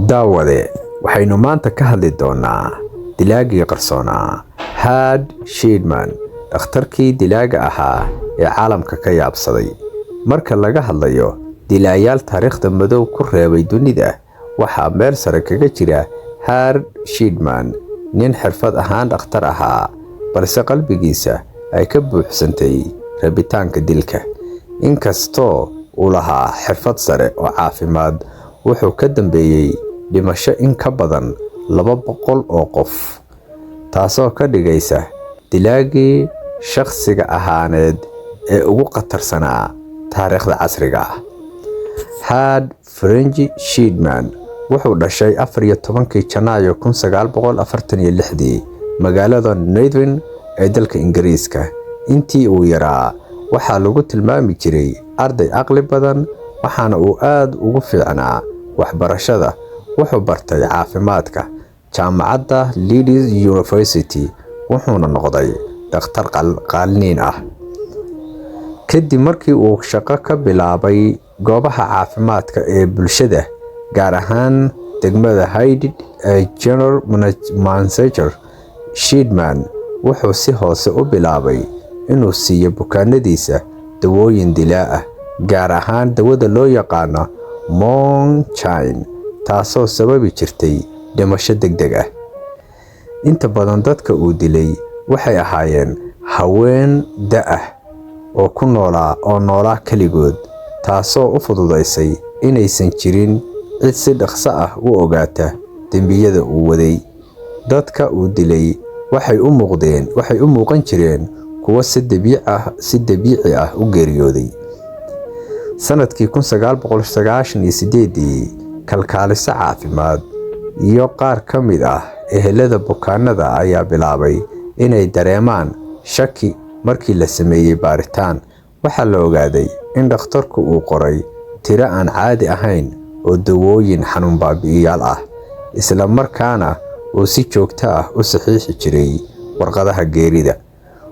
daawade waxaynu maanta ka hadli doonaa dilaagii qarsoonaa Had Sheedman, dhakhtarkii dilaaga ahaa ee caalamka ka yaabsaday. Marka laga hadlayo dilaayaal taariikhda madow ku reebay dunida, waxaa meel sare kaga jira Had Sheedman, nin xirfad ahaan dhakhtar ahaa balse qalbigiisa ay ka buuxsantay rabitaanka dilka. Inkastoo uu lahaa xirfad sare oo caafimaad, wuxuu ka dambeeyay dhimasho in ka badan 200 oo qof, taasoo ka dhigaysa dilaagii shakhsiga ahaaneed ee ugu qatarsanaa taariikhda casriga ah. Had Sheedman wuxuu dhashay 14 Janaayo 1946 magaalada Nairn ee dalka Ingiriiska. Intii uu yaraa waxaa lagu tilmaami jiray arday aqli badan, waxaana uu aad ugu fiicnaa waxbarashada. Wuxuu bartay caafimaadka jaamacadda Leeds University, wuxuuna noqday dhakhtar qalliin ah. Kadib markii uu shaqo ka bilaabay goobaha caafimaadka ee bulshada, gaar ahaan degmada Hyde ee General Manchester, Sheedman wuxuu si hoose u bilaabay inuu siiyo bukaanadiisa dawooyin dilaa ah, gaar ahaan dawada loo yaqaano Moonshine, taasoo sababi jirtay dhimasho degdeg ah. Inta badan dadka uu dilay waxay ahaayeen haween da' ah oo ku noolaa kaligood, taasoo u fududaysay inaysan jirin cid si dhaqso ah u ogaata dembiyada uu waday. Dadka uu dilay waxay u muuqan jireen kuwa si dabiici ah u geeriyooday. Sanadkii 1998, kalkaaliso caafimaad iyo qaar ka mid ah ehelada bukaanada ayaa bilaabay inay dareemaan shaki. Markii la sameeyay baaritaan, waxaa la ogaaday in dhakhtarku uu qoray tiro aan caadi ahayn oo dawooyin xanuun baabi'iyaal ah, isla markaana uu si joogto ah u saxiixi jiray warqadaha geerida.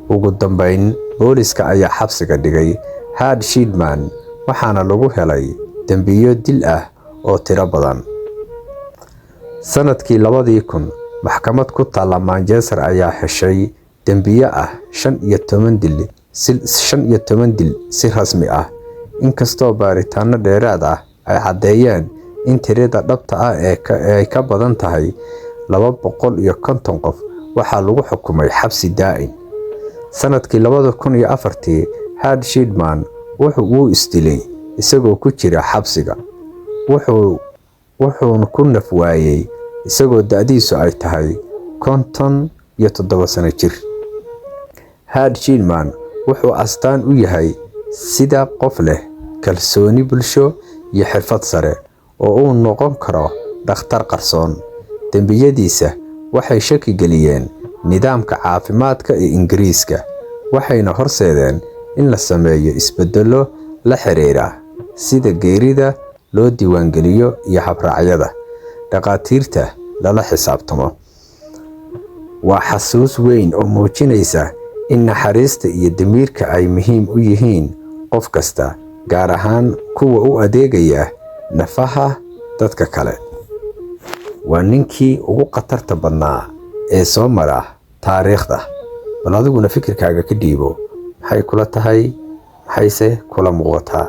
Ugu dambeyn, booliska ayaa xabsiga dhigay Had Sheedman, waxaana lagu helay dambiyo dil ah oo tiro badan. Sanadkii 2000, maxkamad ku taalla Manchester ayaa heshay dambiyo ah 15 dil si rasmi ah. Inkastoo baaritaano dheeraad ah ay caddeeyeen in tirada dhabta ah ay ka badan tahay 250 qof, waxaa lagu xukumay xabsi daa'im. Sanadkii 2004, Had Sheedman wuxuu isdilay isagoo ku jira xabsiga, wuxuuna ku naf waayay isagoo da'diisu ay tahay 57 sano jir. Had Sheedman wuxuu astaan u yahay sida qof leh kalsooni bulsho iyo xirfad sare oo uu noqon karo dhakhtar qarsoon. Dembiyadiisa waxay shaki geliyeen nidaamka caafimaadka ee Ingiriiska, waxayna horseedeen in la sameeyo isbeddello la xiriira sida geerida loo diiwaangeliyo iyo habraacyada dhaqaatiirta lala xisaabtamo. Waa xasuus weyn oo muujinaysa in naxariista iyo damiirka ay muhiim u yihiin qof kasta, gaar ahaan kuwa u adeegaya nafaha dadka kale. Waa ninkii ugu qatarta badnaa ee soo mara taariikhda. Bal adiguna fikirkaaga ka dhiibo. Maxay kula tahay? Maxayse kula muuqataa?